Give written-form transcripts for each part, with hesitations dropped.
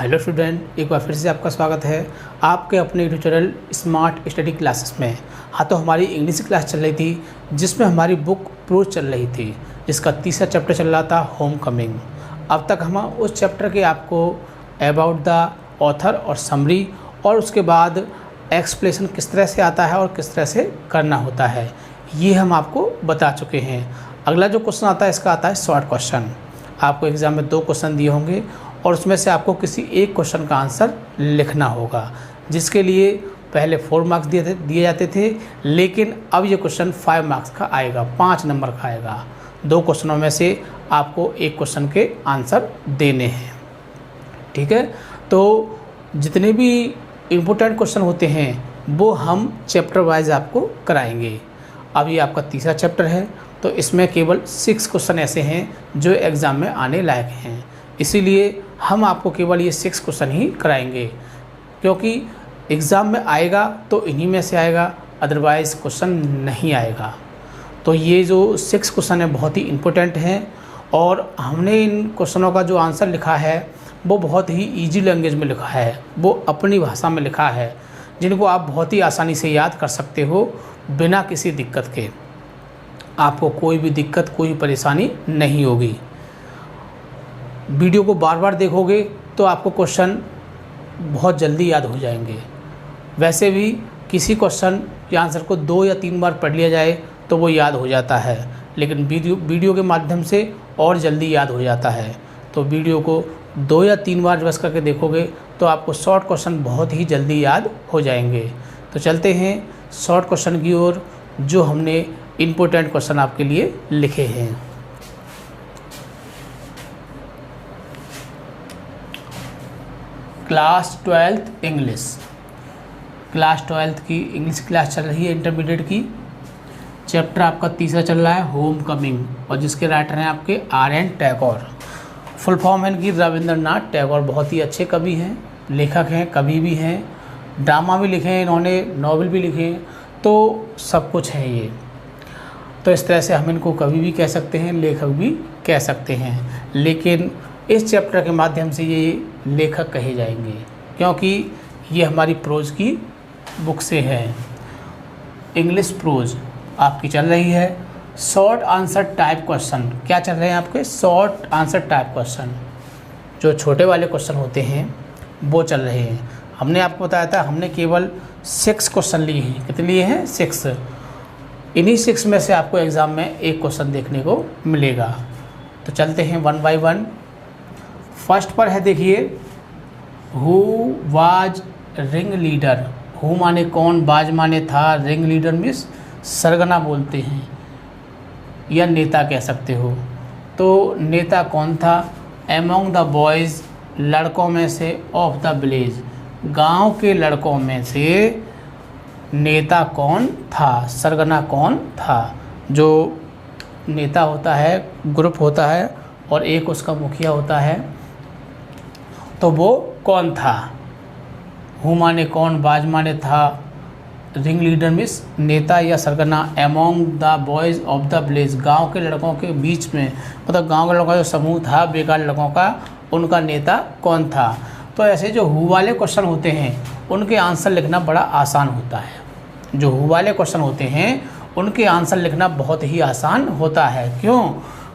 Hello student, एक बार फिर से आपका स्वागत है आपके अपने YouTube channel smart study classes में। हाँ, तो हमारी इंग्लिश क्लास चल रही थी जिसमें हमारी बुक प्रोज चल रही थी, जिसका तीसरा चैप्टर चल रहा था होम कमिंग। अब तक हम उस चैप्टर के आपको अबाउट द ऑथर और समरी और उसके बाद एक्सप्लेनेशन किस तरह से आता है और किस तरह से करना होता है, ये हम आपको बता चुके हैं। अगला जो क्वेश्चन आता है इसका आता है शॉर्ट क्वेश्चन। आपको एग्ज़ाम में 2 क्वेश्चन दिए होंगे और उसमें से आपको किसी एक क्वेश्चन का आंसर लिखना होगा, जिसके लिए पहले 4 मार्क्स दिए जाते थे, लेकिन अब ये क्वेश्चन 5 मार्क्स का आएगा, 5 नंबर का आएगा। 2 क्वेश्चनों में से आपको एक क्वेश्चन के आंसर देने हैं, ठीक है। तो जितने भी इम्पोर्टेंट क्वेश्चन होते हैं वो हम चैप्टर वाइज आपको कराएंगे। अब ये आपका तीसरा चैप्टर है, तो इसमें केवल 6 क्वेश्चन ऐसे हैं जो एग्ज़ाम में आने लायक हैं, इसीलिए हम आपको केवल ये 6 क्वेश्चन ही कराएंगे, क्योंकि एग्ज़ाम में आएगा तो इन्हीं में से आएगा, अदरवाइज़ क्वेश्चन नहीं आएगा। तो ये जो 6 क्वेश्चन हैं बहुत ही इम्पोर्टेंट हैं और हमने इन क्वेश्चनों का जो आंसर लिखा है वो बहुत ही ईजी लैंग्वेज में लिखा है, वो अपनी भाषा में लिखा है, जिनको आप बहुत ही आसानी से याद कर सकते हो बिना किसी दिक्कत के। आपको कोई भी दिक्कत, कोई परेशानी नहीं होगी। वीडियो को बार बार देखोगे तो आपको क्वेश्चन बहुत जल्दी याद हो जाएंगे। वैसे भी किसी क्वेश्चन के आंसर को 2 या 3 बार पढ़ लिया जाए तो वो याद हो जाता है, लेकिन वीडियो के माध्यम से और जल्दी याद हो जाता है। तो वीडियो को 2 या 3 बार रिवर्स करके देखोगे तो आपको शॉर्ट क्वेश्चन बहुत ही जल्दी याद हो जाएंगे। तो चलते हैं शॉर्ट क्वेश्चन की ओर, जो हमने इम्पोर्टेंट क्वेश्चन आपके लिए लिखे हैं। Class 12th English, class 12th की इंग्लिश क्लास चल रही है, इंटरमीडिएट की। चैप्टर आपका तीसरा चल रहा है होम कमिंग, और जिसके राइटर हैं आपके R.N. टैगोर। फुल फॉर्म है इनकी रविंद्रनाथ टैगोर। बहुत ही अच्छे कवि हैं, लेखक हैं, कवि भी हैं, ड्रामा भी लिखे हैं इन्होंने, नॉवल भी लिखे हैं, तो सब कुछ है ये। तो इस तरह से हम इनको कवि भी कह सकते हैं, लेखक भी कह सकते हैं, लेकिन इस चैप्टर के माध्यम से ये लेखक कहे जाएंगे, क्योंकि ये हमारी प्रोज की बुक से है। इंग्लिश प्रोज आपकी चल रही है। शॉर्ट आंसर टाइप क्वेश्चन क्या चल रहे हैं आपके? शॉर्ट आंसर टाइप क्वेश्चन, जो छोटे वाले क्वेश्चन होते हैं वो चल रहे हैं। हमने आपको बताया था हमने केवल 6 क्वेश्चन लिए हैं। कितने लिए हैं? 6। इन्हीं 6 में से आपको एग्ज़ाम में एक क्वेश्चन देखने को मिलेगा। तो चलते हैं 1 बाय 1। फर्स्ट पर है, देखिए, who was ring leader. Who माने कौन, बाज माने था, रिंग लीडर मीन्स सरगना बोलते हैं या नेता कह सकते हो। तो नेता कौन था? एमोंग द बॉयज़, लड़कों में से, ऑफ द विलेज, गांव के लड़कों में से नेता कौन था, सरगना कौन था। जो नेता होता है, ग्रुप होता है और एक उसका मुखिया होता है, तो वो कौन था? हु माने कौन, बाज माने था, रिंग लीडर मीन्स नेता या सरगना, among the boys of the village, गांव के लड़कों के बीच में, मतलब गांव के लड़कों का जो समूह था बेकार लड़कों का, उनका नेता कौन था। तो ऐसे जो हु वाले क्वेश्चन होते हैं उनके आंसर लिखना बड़ा आसान होता है। जो हु वाले क्वेश्चन होते हैं उनके आंसर लिखना बहुत ही आसान होता है। क्यों?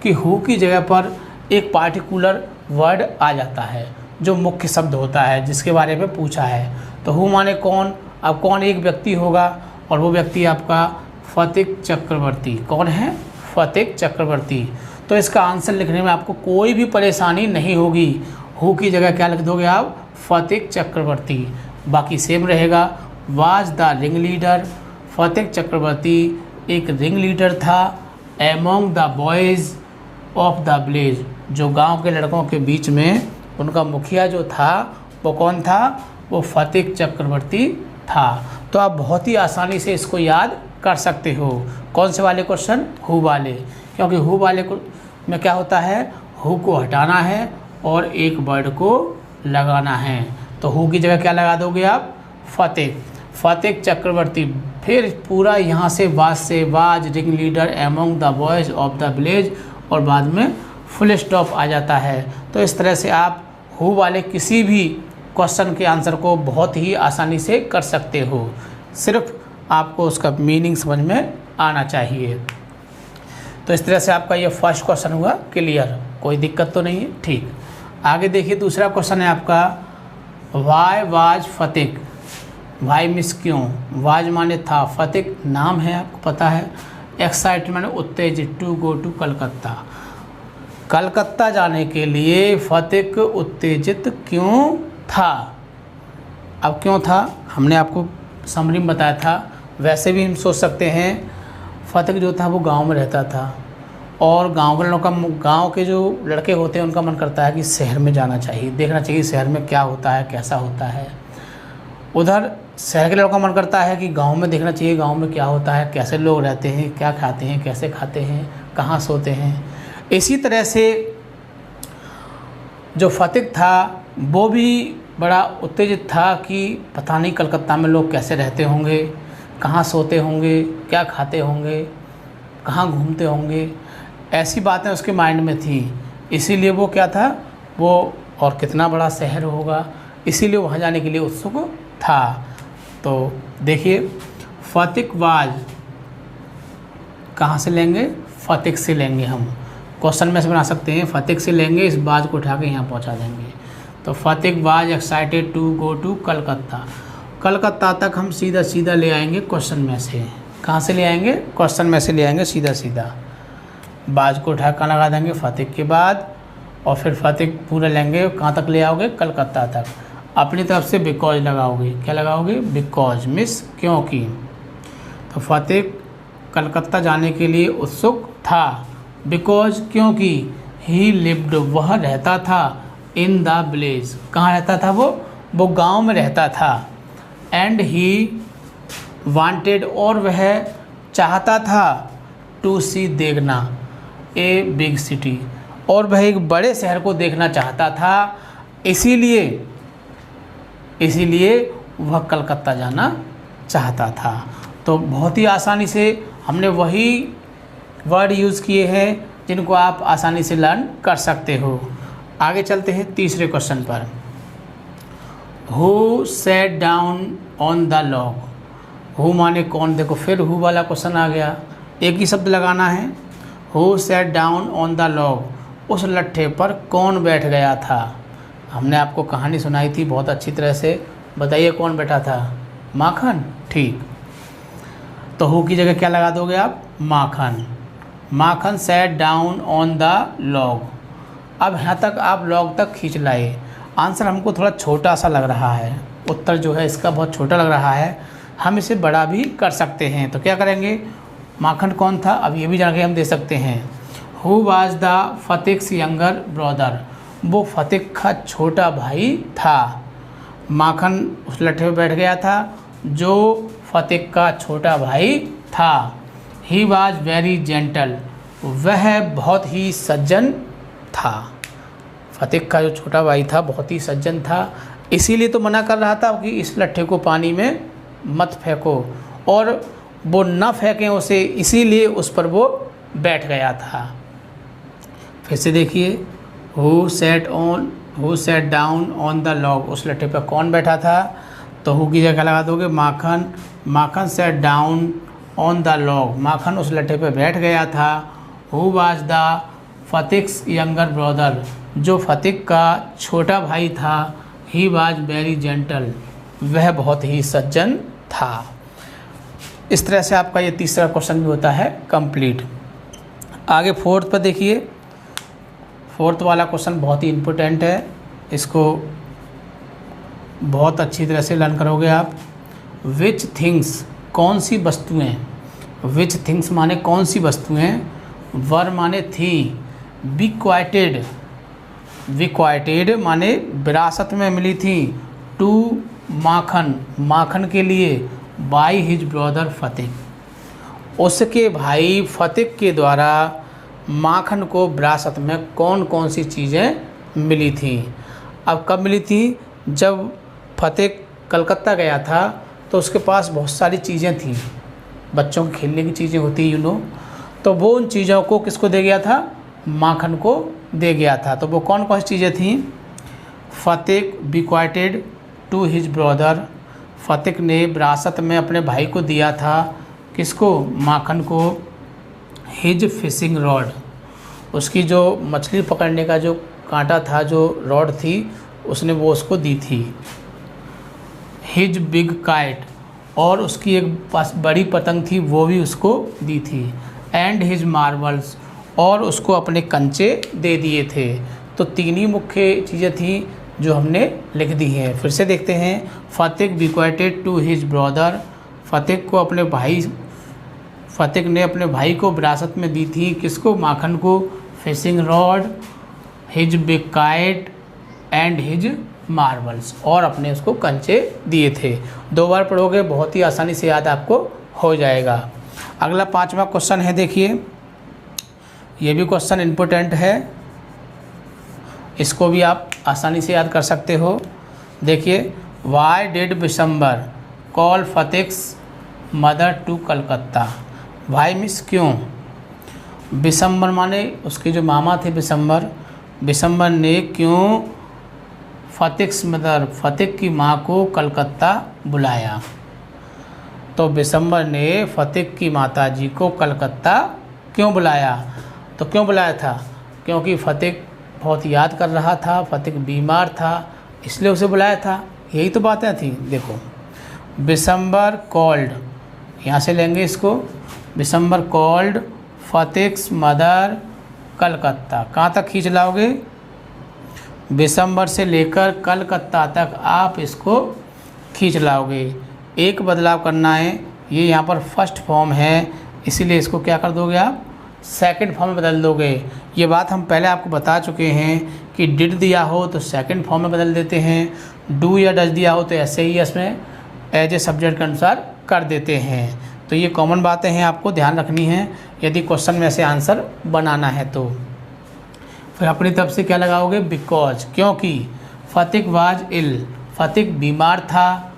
कि हु की जगह पर एक पार्टिकुलर वर्ड आ जाता है जो मुख्य शब्द होता है जिसके बारे में पूछा है। तो हु माने कौन, अब कौन एक व्यक्ति होगा और वो व्यक्ति आपका फतेह चक्रवर्ती। कौन है? फतेह चक्रवर्ती। तो इसका आंसर लिखने में आपको कोई भी परेशानी नहीं होगी। हु की जगह क्या लिख दोगे आप? फतेह चक्रवर्ती। बाकी सेम रहेगा। वाज द रिंग लीडर, फतेह चक्रवर्ती एक रिंग लीडर था, among the boys of the village, जो गांव के लड़कों के बीच में उनका मुखिया जो था वो कौन था? वो फतेह चक्रवर्ती था। तो आप बहुत ही आसानी से इसको याद कर सकते हो। कौन से वाले क्वेश्चन? हु वाले, क्योंकि हु वाले में क्या होता है? हु को हटाना है और एक वर्ड को लगाना है। तो हु की जगह क्या लगा दोगे आप? फतेह, फतेह चक्रवर्ती। फिर पूरा यहाँ से was ring leader among the boys of the village और बाद में फुल स्टॉप आ जाता है। तो इस तरह से आप हु वाले किसी भी क्वेश्चन के आंसर को बहुत ही आसानी से कर सकते हो, सिर्फ आपको उसका मीनिंग समझ में आना चाहिए। तो इस तरह से आपका ये फर्स्ट क्वेश्चन हुआ क्लियर, कोई दिक्कत तो नहीं है। ठीक, आगे देखिए दूसरा क्वेश्चन है आपका, वाई वाज फतिक। वाई मिस क्यों, वाज माने था, फतिक नाम है आपको पता है, एक्साइटेड माने उत्तेजित, to go to Calcutta, Calcutta जाने के लिए फतिक उत्तेजित क्यों था। अब क्यों था हमने आपको समरी में बताया था, वैसे भी हम सोच सकते हैं फतिक जो था वो गांव में रहता था और गांव के लोगों का, गांव के जो लड़के होते हैं उनका मन करता है कि शहर में जाना चाहिए, देखना चाहिए शहर में क्या होता है कैसा होता है। उधर शहर के लोगों का मन करता है कि गांव में देखना चाहिए, गांव में क्या होता है, कैसे लोग रहते हैं, क्या खाते हैं, कैसे खाते हैं, कहाँ सोते हैं। इसी तरह से जो फतिक था वो भी बड़ा उत्तेजित था कि पता नहीं कलकत्ता में लोग कैसे रहते होंगे, कहाँ सोते होंगे, क्या खाते होंगे, कहाँ घूमते होंगे, ऐसी बातें उसके माइंड में थी। इसीलिए वो क्या था, वो और कितना बड़ा शहर होगा, इसीलिए वहाँ जाने के लिए उत्सुक था। तो देखिए फतिक वाज कहाँ से लेंगे, फतिक से लेंगे, हम क्वेश्चन में से बना सकते हैं, फतिक से लेंगे, इस बाज को उठा के यहाँ पहुँचा देंगे। तो Phatik was excited to go to Calcutta, Calcutta तक हम सीधा सीधा ले आएंगे क्वेश्चन में से। कहाँ से ले आएंगे, क्वेश्चन में से ले आएंगे सीधा सीधा, बाज को उठा कर लगा देंगे फतिक के बाद, और फिर फतिक पूरा लेंगे, कहाँ तक ले आओगे, कलकत्ता तक। अपनी तरफ से बिकॉज लगाओगे, क्या लगाओगे, बिकॉज मिस क्योंकि। तो फतिक कलकत्ता जाने के लिए उत्सुक था, बिकॉज क्योंकि, ही लिव्ड वह रहता था, इन द विलेज कहाँ रहता था वो गांव में रहता था, एंड ही वांटेड और वह चाहता था, टू सी देखना, ए बिग सिटी और वह एक बड़े शहर को देखना चाहता था, इसीलिए वह कलकत्ता जाना चाहता था। तो बहुत ही आसानी से हमने वही वर्ड यूज़ किए हैं जिनको आप आसानी से लर्न कर सकते हो। आगे चलते हैं तीसरे क्वेश्चन पर। Who set down on the log, who माने कौन, देखो फिर हु वाला क्वेश्चन आ गया, एक ही शब्द लगाना है। Who set down on the log, उस लट्ठे पर कौन बैठ गया था। हमने आपको कहानी सुनाई थी बहुत अच्छी तरह से, बताइए कौन बैठा था, माखन। ठीक, तो हु की जगह क्या लगा दोगे आप, Makhan. Makhan sat down on the log. अब यहाँ तक आप लॉग तक खींच लाए, आंसर हमको थोड़ा छोटा सा लग रहा है, उत्तर जो है इसका बहुत छोटा लग रहा है, हम इसे बड़ा भी कर सकते हैं। तो क्या करेंगे, माखन कौन था, अब ये भी जानकारी हम दे सकते हैं। Who was the Phatik's younger brother, वो फतिक का छोटा भाई था। माखन उस लट्ठे पर बैठ गया था जो फतिक का छोटा भाई था। ही वाज वेरी जेंटल, वह बहुत ही सज्जन था। फतिक का जो छोटा भाई था बहुत ही सज्जन था, इसीलिए तो मना कर रहा था कि इस लट्ठे को पानी में मत फेंको, और वो न फेंकें उसे, इसीलिए उस पर वो बैठ गया था। फिर से देखिए, who set down on the log, उस लट्ठे पर कौन बैठा था, तो हु की जगह लगा दोगे Makhan. Makhan set down on the log, Makhan उस लट्ठे पर बैठ गया था। Who was the Phatik's younger brother, जो फतिक का छोटा भाई था। ही वाज वेरी जेंटल, वह बहुत ही सज्जन था। इस तरह से आपका ये तीसरा क्वेश्चन भी होता है कंप्लीट। आगे फोर्थ पर देखिए, फोर्थ वाला क्वेश्चन बहुत ही इम्पोर्टेंट है, इसको बहुत अच्छी तरह से लर्न करोगे आप। विच थिंग्स, कौन सी वस्तुएं, विच थिंग्स माने कौन सी वस्तुएं, वर माने थी, बिक्वाइटेड, विक्वाइटेड माने विरासत में मिली थी, टू माखन, माखन के लिए, बाई हिज ब्रदर फतिक, उसके भाई फतिक के द्वारा माखन को विरासत में कौन कौन सी चीज़ें मिली थी। अब कब मिली थी, जब फतिक कलकत्ता गया था तो उसके पास बहुत सारी चीज़ें थी, बच्चों के खेलने की चीज़ें होती तो वो उन चीज़ों को किसको दे गया था, माखन को दे गया था। तो वो कौन कौन सी चीज़ें थीं, फतेक बिक्वाइटेड टू हिज ब्रदर, फतेक ने विरासत में अपने भाई को दिया था, किसको, माखन को, हिज फिशिंग रॉड, उसकी जो मछली पकड़ने का जो कांटा था, जो रॉड थी, उसने वो उसको दी थी। हिज बिग काइट, और उसकी एक बड़ी पतंग थी वो भी उसको दी थी। एंड हिज मार्बल्स, और उसको अपने कंचे दे दिए थे। तो तीन ही मुख्य चीज़ें थी जो हमने लिख दी हैं। फिर से देखते हैं। फतेक बिक्वाइटेड टू हिज ब्रदर, फतेक ने अपने भाई को विरासत में दी थी, किसको, माखन को, fishing rod, his big kite and his marbles, और अपने उसको कंचे दिए थे। 2 बार पढ़ोगे बहुत ही आसानी से याद आपको हो जाएगा। अगला 5वां क्वेश्चन है, देखिए ये भी क्वेश्चन इम्पोर्टेंट है, इसको भी आप आसानी से याद कर सकते हो। देखिए, why did Bishambar call Phatik's mother to Calcutta, why means क्यों, बिशंबर माने उसके जो मामा थे बिशंबर ने क्यों फतेक्स मदर, फतेक की माँ को कलकत्ता बुलाया। तो बिशंबर ने फतेक की माताजी को कलकत्ता क्यों बुलाया, तो क्यों बुलाया था, क्योंकि फतेक बहुत याद कर रहा था, फतेक बीमार था, इसलिए उसे बुलाया था। यही तो बातें थी। देखो, बिशंबर कॉल्ड, यहाँ से लेंगे इसको, बिशंबर कॉल्ड फतेक्स मदर कलकत्ता, कहाँ तक खींच लाओगे, बिशंबर से लेकर कलकत्ता तक आप इसको खींच लाओगे। एक बदलाव करना है, ये यहाँ पर फर्स्ट फॉर्म है, इसीलिए इसको क्या कर दोगे आप, सेकंड फॉर्म में बदल दोगे। ये बात हम पहले आपको बता चुके हैं कि डिड दिया हो तो सेकंड फॉर्म में बदल देते हैं, डू या डज दिया हो तो ऐसे ही इसमें एज ए सब्जेक्ट के अनुसार कर देते हैं। तो ये कॉमन बातें हैं, आपको ध्यान रखनी है यदि क्वेश्चन में से आंसर बनाना है तो। फिर अपनी तरफ से क्या लगाओगे, बिकॉज, क्योंकि, फतेक वाज इल, फतेक बीमार था,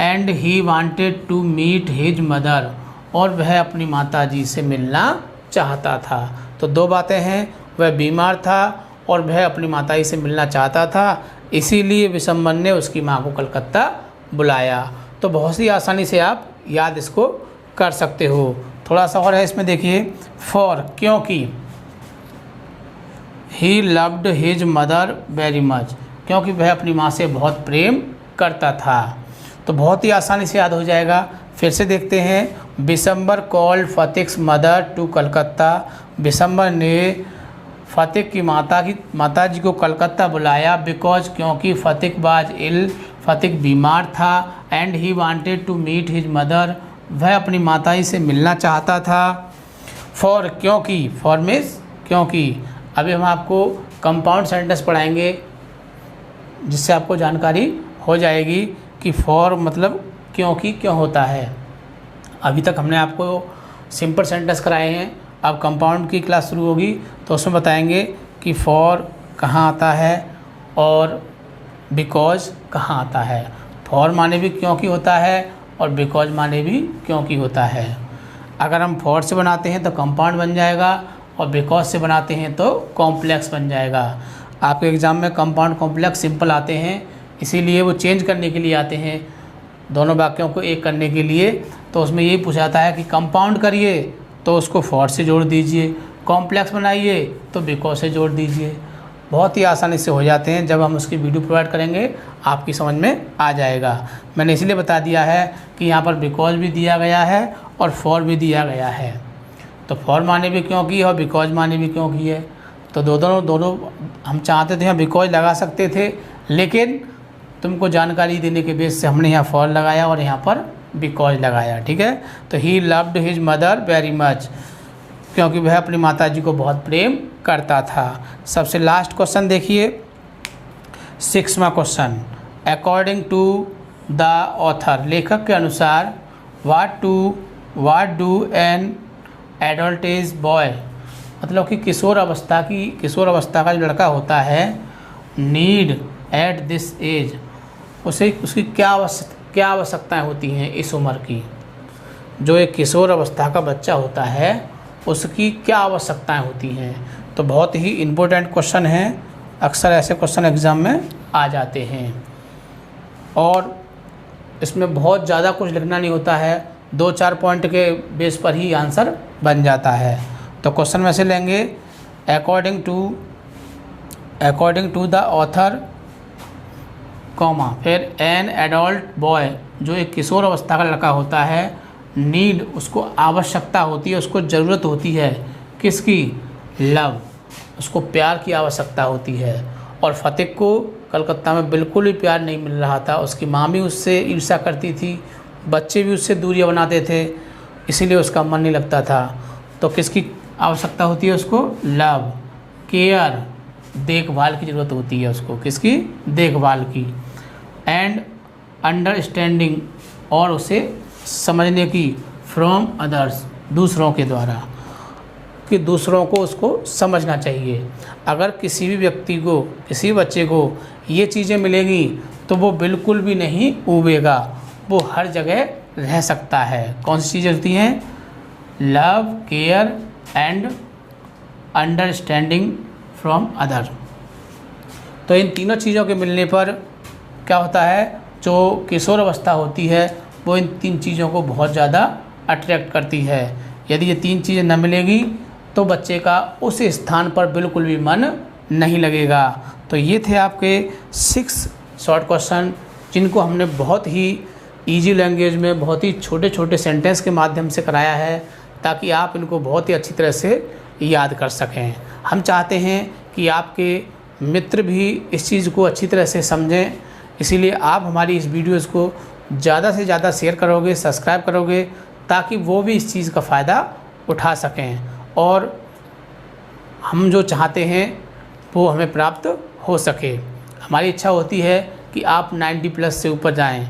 and he wanted to meet his mother, और वह अपनी माताजी से मिलना चाहता था। तो 2 बातें हैं, वह बीमार था और वह अपनी माताजी से मिलना चाहता था, इसीलिए बिशंबर ने उसकी माँ को कलकत्ता बुलाया। तो बहुत सी आसानी से आप याद इसको कर सकते हो। थोड़ा सा और है इसमें, देखिए, फॉर, क्योंकि, he loved his mother very much, क्योंकि वह अपनी माँ से बहुत प्रेम करता था। तो बहुत ही आसानी से याद हो जाएगा। फिर से देखते हैं। Bishambar called Phatik's mother to Calcutta, Bishambar ने फतेक की माताजी को कलकत्ता बुलाया, बिकॉज, क्योंकि, फतेक वाज इल, फतेक बीमार था, and he wanted to meet his mother, वह अपनी माताजी से मिलना चाहता था। फॉर, क्योंकि, फॉर मीन्स क्योंकि। अभी हम आपको कंपाउंड सेंटेंस पढ़ाएंगे जिससे आपको जानकारी हो जाएगी कि फॉर मतलब क्योंकि क्यों होता है। अभी तक हमने आपको सिंपल सेंटेंस कराए हैं, अब कंपाउंड की क्लास शुरू होगी तो उसमें बताएंगे कि फॉर कहाँ आता है और बिकॉज कहाँ आता है। फॉर माने भी क्योंकि होता है और बिकॉज माने भी क्योंकि होता है। अगर हम फॉर से बनाते हैं तो कंपाउंड बन जाएगा और बिकॉज से बनाते हैं तो कॉम्प्लेक्स बन जाएगा। आपके एग्ज़ाम में कंपाउंड कॉम्प्लेक्स सिंपल आते हैं, इसीलिए वो चेंज करने के लिए आते हैं दोनों वाक्यों को एक करने के लिए। तो उसमें यही पूछा जाता है कि कंपाउंड करिए तो उसको फॉर से जोड़ दीजिए, कॉम्प्लेक्स बनाइए तो बिकॉज से जोड़ दीजिए। बहुत ही आसानी से हो जाते हैं, जब हम उसकी वीडियो प्रोवाइड करेंगे आपकी समझ में आ जाएगा। मैंने इसलिए बता दिया है कि यहाँ पर बिकॉज भी दिया गया है और फॉर भी दिया गया है। तो फॉर माने भी क्योंकि है और बिकॉज माने भी क्योंकि है। तो दोनों हम चाहते थे यहाँ बिकॉज लगा सकते थे, लेकिन तुमको जानकारी देने के बेस से हमने यहाँ फॉर लगाया और यहाँ पर बिकॉज लगाया। ठीक है। तो he loved his mother very much, क्योंकि वह अपनी माताजी को बहुत प्रेम करता था। सबसे लास्ट क्वेश्चन देखिए, 6वां question. According to the author, लेखक के अनुसार, what do an adult age boy, मतलब कि किशोर अवस्था का जो लड़का होता है, नीड एट दिस एज, उसकी क्या आवश्यकताएं होती हैं इस उम्र की। जो एक किशोर अवस्था का बच्चा होता है उसकी क्या आवश्यकताएं होती हैं। तो बहुत ही इम्पोर्टेंट क्वेश्चन है, अक्सर ऐसे क्वेश्चन एग्ज़ाम में आ जाते हैं। और इसमें बहुत ज़्यादा कुछ लिखना नहीं होता है, 2-4 पॉइंट के बेस पर ही आंसर बन जाता है। तो क्वेश्चन में से लेंगे according to the author, comma, फिर एन एडल्ट बॉय, जो एक किशोर अवस्था का लड़का होता है, नीड, उसको आवश्यकता होती है, उसको ज़रूरत होती है किसकी, लव, उसको प्यार की आवश्यकता होती है। और फ़तेह को कलकत्ता में बिल्कुल भी प्यार नहीं मिल रहा था, उसकी माँ भी उससे ईर्ष्या करती थी, बच्चे भी उससे दूरियां बनाते थे, इसीलिए उसका मन नहीं लगता था। तो किसकी आवश्यकता होती है उसको, लव, केयर, देखभाल की ज़रूरत होती है उसको, किसकी, देखभाल की, एंड अंडरस्टैंडिंग, और उसे समझने की, फ्रॉम अदर्स, दूसरों के द्वारा, कि दूसरों को उसको समझना चाहिए। अगर किसी भी व्यक्ति को, किसी बच्चे को ये चीज़ें मिलेंगी तो वो बिल्कुल भी नहीं ऊबेगा, वो हर जगह रह सकता है। कौन सी चीज़ें होती हैं, love, care and understanding from other. तो इन तीनों चीज़ों के मिलने पर क्या होता है, जो किशोर अवस्था होती है वो इन 3 चीज़ों को बहुत ज़्यादा अट्रैक्ट करती है। यदि ये 3 चीज़ें न मिलेगी तो बच्चे का उस स्थान पर बिल्कुल भी मन नहीं लगेगा। तो ये थे आपके 6 शॉर्ट क्वेश्चन, जिनको हमने बहुत ही इजी लैंग्वेज में, बहुत ही छोटे छोटे सेंटेंस के माध्यम से कराया है, ताकि आप इनको बहुत ही अच्छी तरह से याद कर सकें। हम चाहते हैं कि आपके मित्र भी इस चीज़ को अच्छी तरह से समझें, इसीलिए आप हमारी इस वीडियोज़ को ज़्यादा से ज़्यादा शेयर करोगे, सब्सक्राइब करोगे, ताकि वो भी इस चीज़ का फ़ायदा उठा सकें और हम जो चाहते हैं वो हमें प्राप्त हो सके। हमारी इच्छा होती है कि आप 90+ से ऊपर जाएं,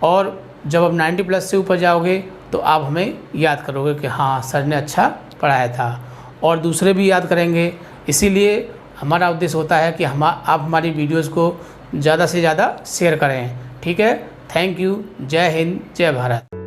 और जब आप 90+ से ऊपर जाओगे तो आप हमें याद करोगे कि हाँ सर ने अच्छा पढ़ाया था, और दूसरे भी याद करेंगे। इसीलिए हमारा उद्देश्य होता है कि आप हमारी वीडियोज़ को ज़्यादा से ज़्यादा शेयर करें। ठीक है, थैंक यू, जय हिंद, जय भारत।